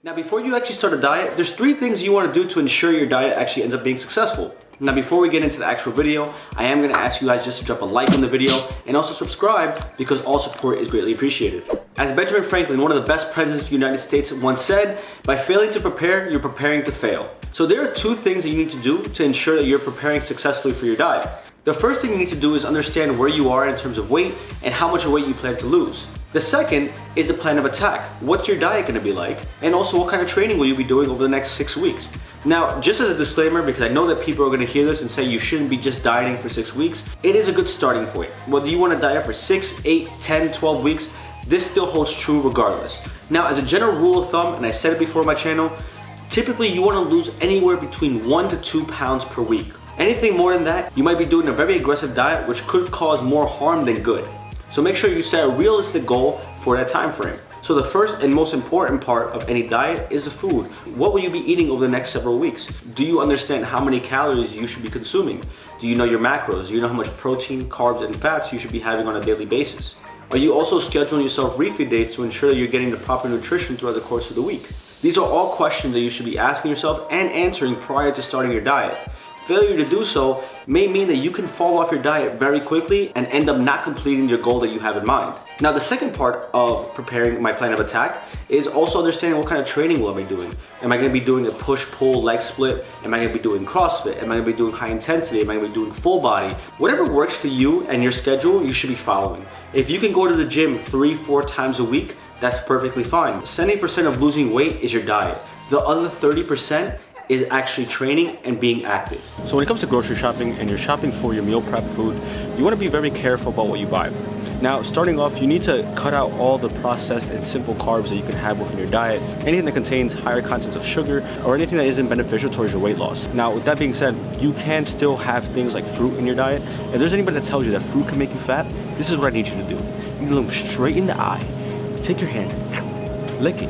Now, before you actually start a diet, there's 3 things you want to do to ensure your diet actually ends up being successful. Now, before we get into the actual video, I am going to ask you guys just to drop a like on the video and also subscribe because all support is greatly appreciated. As Benjamin Franklin, one of the best presidents of the United States, once said, by failing to prepare, you're preparing to fail. So there are 2 things that you need to do to ensure that you're preparing successfully for your diet. The first thing you need to do is understand where you are in terms of weight and how much weight you plan to lose. The second is the plan of attack. What's your diet going to be like? And also, what kind of training will you be doing over the next 6 weeks? Now, just as a disclaimer, because I know that people are going to hear this and say you shouldn't be just dieting for 6 weeks, it is a good starting point. Whether you want to diet for 6, 8, 10, 12 weeks, this still holds true regardless. Now, as a general rule of thumb, and I said it before on my channel, typically you want to lose anywhere between 1 to 2 pounds per week. Anything more than that, you might be doing a very aggressive diet, which could cause more harm than good. So make sure you set a realistic goal for that time frame. So the first and most important part of any diet is the food. What will you be eating over the next several weeks? Do you understand how many calories you should be consuming? Do you know your macros? Do you know how much protein, carbs, and fats you should be having on a daily basis? Are you also scheduling yourself refeed days to ensure that you're getting the proper nutrition throughout the course of the week? These are all questions that you should be asking yourself and answering prior to starting your diet. Failure to do so may mean that you can fall off your diet very quickly and end up not completing your goal that you have in mind. Now, the second part of preparing my plan of attack is also understanding what kind of training will I be doing. Am I going to be doing a push-pull leg split? Am I going to be doing CrossFit? Am I going to be doing high intensity? Am I going to be doing full body? Whatever works for you and your schedule, you should be following. If you can go to the gym 3-4 times a week, that's perfectly fine. 70% of losing weight is your diet. The other 30% is actually training and being active. So when it comes to grocery shopping and you're shopping for your meal prep food, you want to be very careful about what you buy. Now, starting off, you need to cut out all the processed and simple carbs that you can have within your diet, anything that contains higher contents of sugar or anything that isn't beneficial towards your weight loss. Now, with that being said, you can still have things like fruit in your diet. If there's anybody that tells you that fruit can make you fat, this is what I need you to do. You need to look them straight in the eye, take your hand, lick it,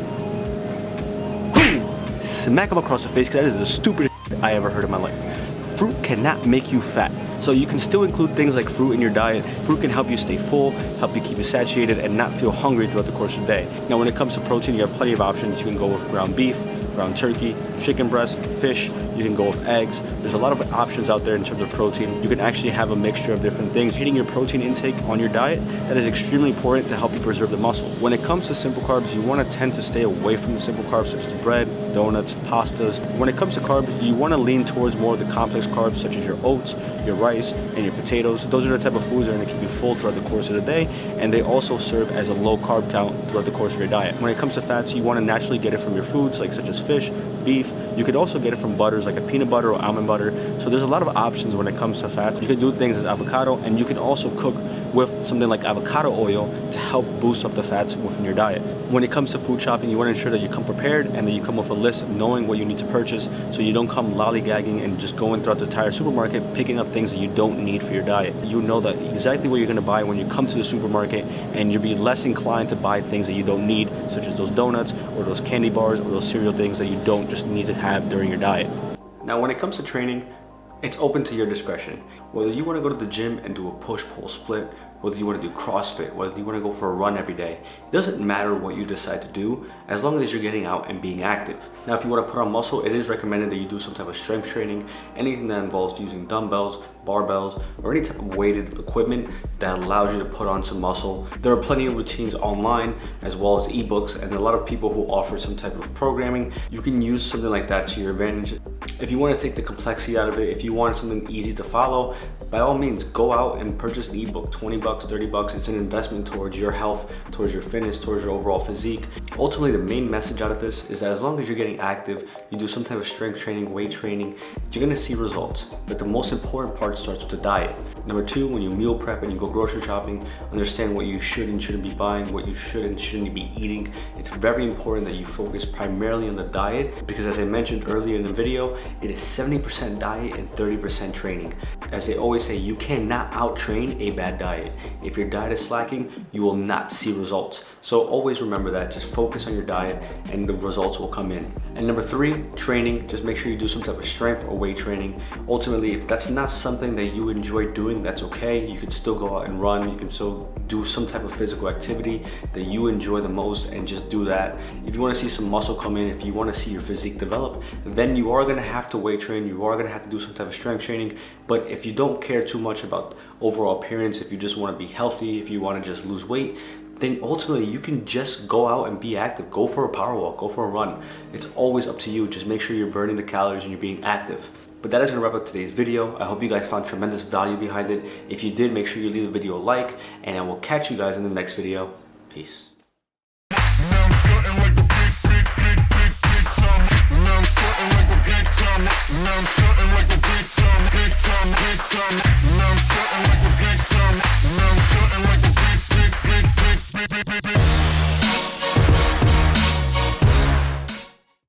smack them across the face, because that is the stupidest I ever heard in my life. Fruit cannot make you fat. So you can still include things like fruit in your diet. Fruit can help you stay full, help you keep you satiated, and not feel hungry throughout the course of the day. Now, when it comes to protein, you have plenty of options. You can go with ground beef, ground turkey, chicken breast, fish. You can go with eggs. There's a lot of options out there in terms of protein. You can actually have a mixture of different things. Hitting your protein intake on your diet, that is extremely important to help you preserve the muscle. When it comes to simple carbs, you want to tend to stay away from the simple carbs such as bread, donuts, pastas. When it comes to carbs, you want to lean towards more of the complex carbs such as your oats, your rice, and your potatoes. Those are the type of foods that are going to keep you full throughout the course of the day, and they also serve as a low carb count throughout the course of your diet. When it comes to fats, you want to naturally get it from your foods like such as fish, beef. You could also get it from butters like a peanut butter or almond butter. So there's a lot of options when it comes to fats. You can do things as avocado, and you can also cook with something like avocado oil to help boost up the fats within your diet. When it comes to food shopping, you want to ensure that you come prepared and that you come with a list of knowing what you need to purchase, so you don't come lollygagging and just going throughout the entire supermarket picking up things that you don't need for your diet. You know that exactly what you're going to buy when you come to the supermarket, and you'll be less inclined to buy things that you don't need, such as those donuts or those candy bars or those cereal things that you don't just need to have during your diet. Now, when it comes to training, it's open to your discretion. Whether you want to go to the gym and do a push-pull split, whether you want to do CrossFit, whether you want to go for a run every day, it doesn't matter what you decide to do as long as you're getting out and being active. Now, if you want to put on muscle, it is recommended that you do some type of strength training, anything that involves using dumbbells, barbells, or any type of weighted equipment that allows you to put on some muscle. There are plenty of routines online as well as ebooks, and a lot of people who offer some type of programming. You can use something like that to your advantage. If you want to take the complexity out of it, if you want something easy to follow, by all means, go out and purchase an ebook, 20 bucks, 30 bucks. It's an investment towards your health, towards your fitness, towards your overall physique. Ultimately, the main message out of this is that as long as you're getting active, you do some type of strength training, weight training, you're gonna see results. But the most important part starts with the diet. Number 2, when you meal prep and you go grocery shopping, understand what you should and shouldn't be buying, what you should and shouldn't be eating. It's very important that you focus primarily on the diet, because as I mentioned earlier in the video, it is 70% diet and 30% training. As they always say, you cannot out-train a bad diet. If your diet is slacking, you will not see results. So always remember that. Just focus on your diet and the results will come in. And number 3, training. Just make sure you do some type of strength or weight training. Ultimately, if that's not something that you enjoy doing swimming, that's okay. You can still go out and run. You can still do some type of physical activity that you enjoy the most and just do that. If you want to see some muscle come in, if you want to see your physique develop, then you are going to have to weight train. You are going to have to do some type of strength training. But if you don't care too much about overall appearance, if you just want to be healthy, if you want to just lose weight, then ultimately you can just go out and be active. Go for a power walk, go for a run. It's always up to you. Just make sure you're burning the calories and you're being active. But that is gonna wrap up today's video. I hope you guys found tremendous value behind it. If you did, make sure you leave the video a like, and I will catch you guys in the next video. Peace. Now I'm